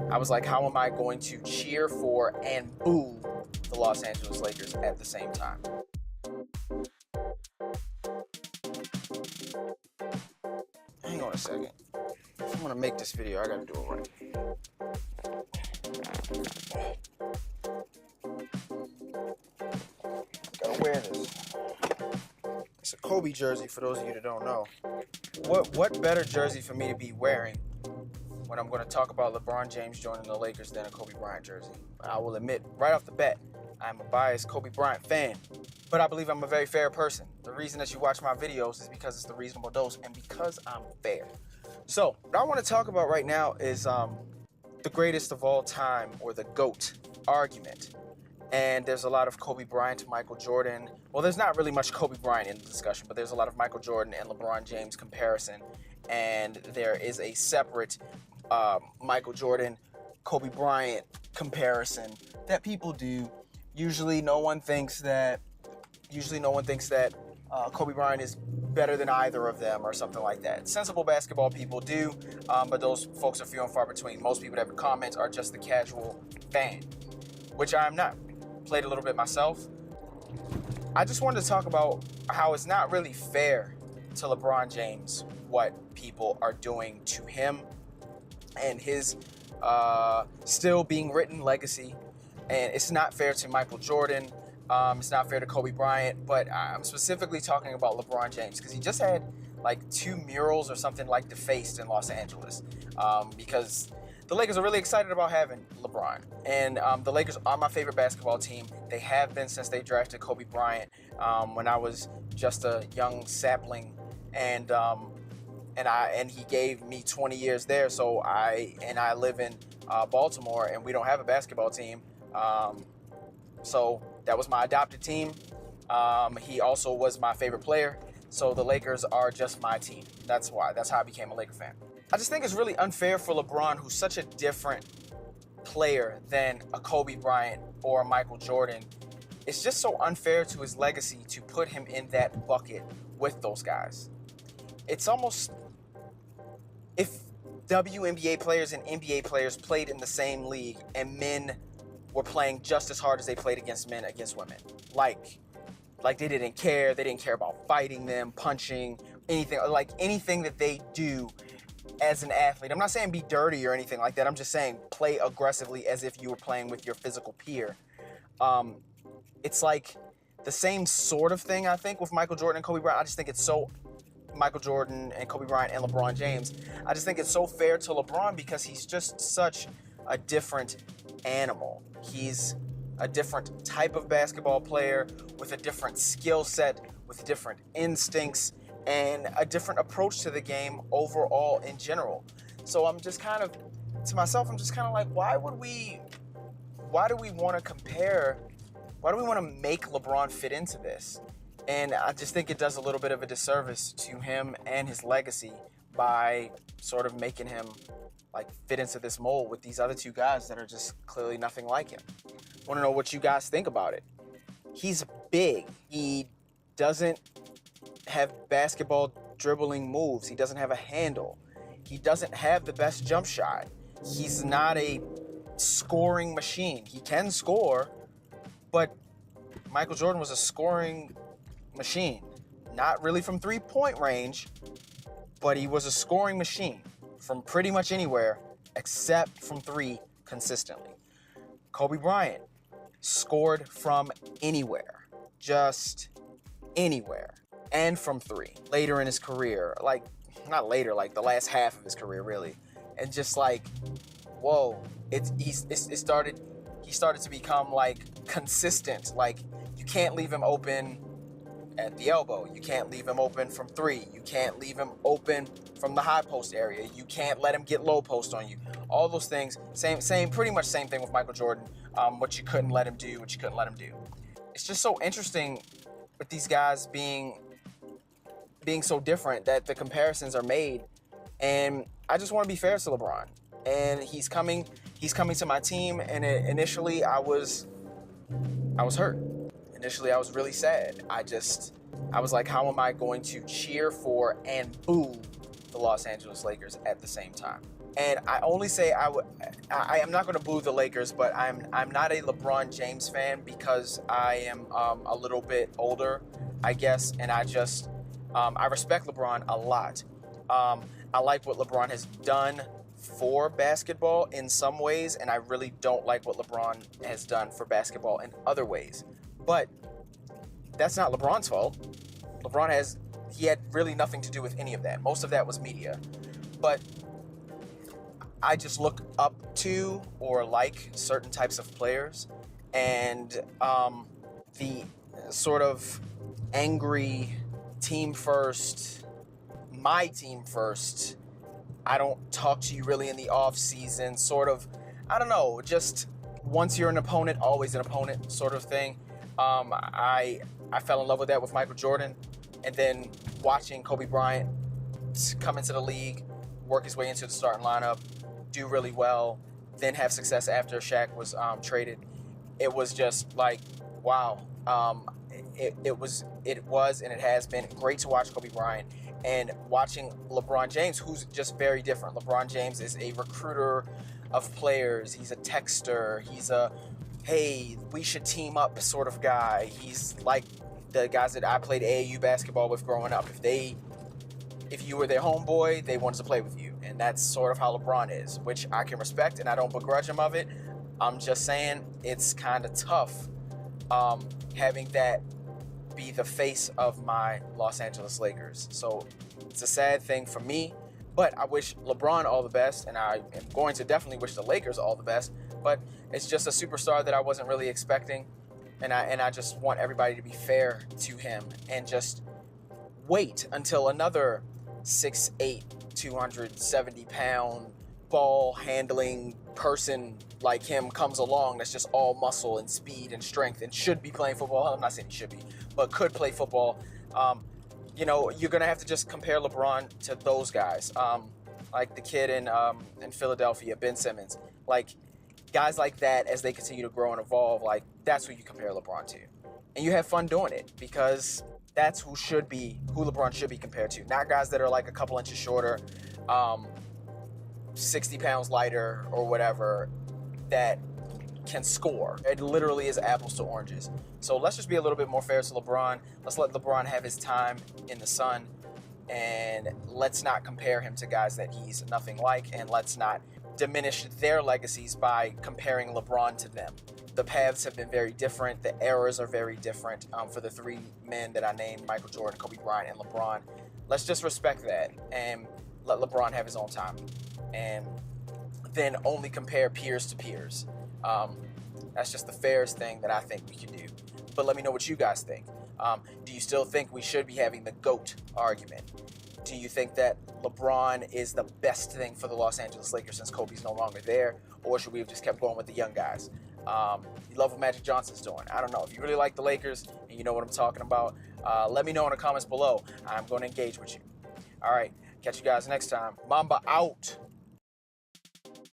I was like, how am I going to cheer for and boo the Los Angeles Lakers at the same time? Hang on a second. If I'm gonna make this video, I gotta do it right. Gotta wear this. It's a Kobe jersey for those of you that don't know. What better jersey for me to be wearing when I'm going to talk about LeBron James joining the Lakers than a Kobe Bryant jersey? I will admit right off the bat, I'm a biased Kobe Bryant fan, but I believe I'm a very fair person. The reason that you watch my videos is because it's the Reasonable Dose and because I'm fair. So what I want to talk about right now is the greatest of all time, or the GOAT argument. And there's a lot of Kobe Bryant to Michael Jordan. Well, there's not really much Kobe Bryant in the discussion, but there's a lot of Michael Jordan and LeBron James comparison. And there is a separate Michael Jordan, Kobe Bryant comparison that people do. Usually no one thinks that Kobe Bryant is better than either of them or something like that. Sensible basketball people do, but those folks are few and far between. Most people that would comment are just the casual fan, which I am not. Played a little bit myself. I just wanted to talk about how it's not really fair to LeBron James what people are doing to him and his still being written legacy. And it's not fair to Michael Jordan. It's not fair to Kobe Bryant, but I'm specifically talking about LeBron James because he just had like 2 murals or something like defaced in Los Angeles because the Lakers are really excited about having LeBron. And the Lakers are my favorite basketball team. They have been since they drafted Kobe Bryant when I was just a young sapling. And he gave me 20 years there. So I live in Baltimore, and we don't have a basketball team. So that was my adopted team. He also was my favorite player. So the Lakers are just my team. That's why. That's how I became a Laker fan. I just think it's really unfair for LeBron, who's such a different player than a Kobe Bryant or a Michael Jordan. It's just so unfair to his legacy to put him in that bucket with those guys. It's almost, if WNBA players and NBA players played in the same league and men were playing just as hard as they played against men against women. Like they didn't care. They didn't care about fighting them, punching, anything. Like anything that they do as an athlete. I'm not saying be dirty or anything like that. I'm just saying play aggressively as if you were playing with your physical peer. It's like the same sort of thing, I think, with Michael Jordan and Kobe Bryant. I just think it's so... Michael Jordan and Kobe Bryant and LeBron James. I just think it's so fair to LeBron because he's just such a different animal. He's a different type of basketball player with a different skill set, with different instincts, and a different approach to the game overall in general. So I'm just kind of, to myself, I'm just kind of like, why do we want to compare, why do we want to make LeBron fit into this? And I just think it does a little bit of a disservice to him and his legacy by sort of making him like fit into this mold with these other 2 guys that are just clearly nothing like him. I want to know what you guys think about it. He's big. He doesn't have basketball dribbling moves. He doesn't have a handle. He doesn't have the best jump shot. He's not a scoring machine. He can score, but Michael Jordan was a scoring machine. Not really from 3-point range, but he was a scoring machine from pretty much anywhere except from 3 consistently. Kobe Bryant scored from anywhere, just anywhere, and from 3 later in his career, like not later, like the last half of his career really, and just like, whoa, he started to become like consistent. Like you can't leave him open at the elbow. You can't leave him open from 3. You can't leave him open from the high post area. You can't let him get low post on you. All those things, pretty much same thing with Michael Jordan. What you couldn't let him do, what you couldn't let him do. It's just so interesting with these guys being so different that the comparisons are made. And I just want to be fair to LeBron. And he's coming to my team. And initially I was hurt. Initially, I was really sad. I was like, how am I going to cheer for and boo the Los Angeles Lakers at the same time? And I only say I am not going to boo the Lakers, but I'm not a LeBron James fan because I am a little bit older, I guess, and I respect LeBron a lot. I like what LeBron has done for basketball in some ways, and I really don't like what LeBron has done for basketball in other ways. But that's not LeBron's fault. He had really nothing to do with any of that. Most of that was media. But I just look up to or like certain types of players, and the sort of angry team first, my team first, I don't talk to you really in the off season, sort of, I don't know, just once you're an opponent, always an opponent sort of thing. I fell in love with that with Michael Jordan, and then watching Kobe Bryant come into the league, work his way into the starting lineup, do really well, then have success after Shaq was traded. It was just like, wow. It was and it has been great to watch Kobe Bryant, and watching LeBron James, who's just very different. LeBron James is a recruiter of players. He's a texter. He's a, hey, we should team up sort of guy. He's like the guys that I played AAU basketball with growing up. If you were their homeboy, they wanted to play with you. And that's sort of how LeBron is, which I can respect, and I don't begrudge him of it. I'm just saying it's kind of tough having that be the face of my Los Angeles Lakers. So it's a sad thing for me, but I wish LeBron all the best, and I am going to definitely wish the Lakers all the best. But it's just a superstar that I wasn't really expecting, and I just want everybody to be fair to him and just wait until another 6'8", 270-pound ball handling person like him comes along that's just all muscle and speed and strength and should be playing football. I'm not saying he should be, but could play football. You're gonna have to just compare LeBron to those guys, like the kid in Philadelphia, Ben Simmons, like guys like that. As they continue to grow and evolve, like that's who you compare LeBron to, and you have fun doing it because that's who LeBron should be compared to. Not guys that are like a couple inches shorter, 60 pounds lighter or whatever, that can score. It literally is apples to oranges. So let's just be a little bit more fair to LeBron. Let's let LeBron have his time in the sun, and let's not compare him to guys that he's nothing like, and let's not diminish their legacies by comparing LeBron to them. The paths have been very different. The eras are very different for the three men that I named, Michael Jordan, Kobe Bryant, and LeBron. Let's just respect that and let LeBron have his own time, and then only compare peers to peers. That's just the fairest thing that I think we can do. But let me know what you guys think. Do you still think we should be having the GOAT argument? Do you think that LeBron is the best thing for the Los Angeles Lakers since Kobe's no longer there? Or should we have just kept going with the young guys? You love what Magic Johnson's doing. I don't know. If you really like the Lakers and you know what I'm talking about, let me know in the comments below. I'm going to engage with you. All right. Catch you guys next time. Mamba out.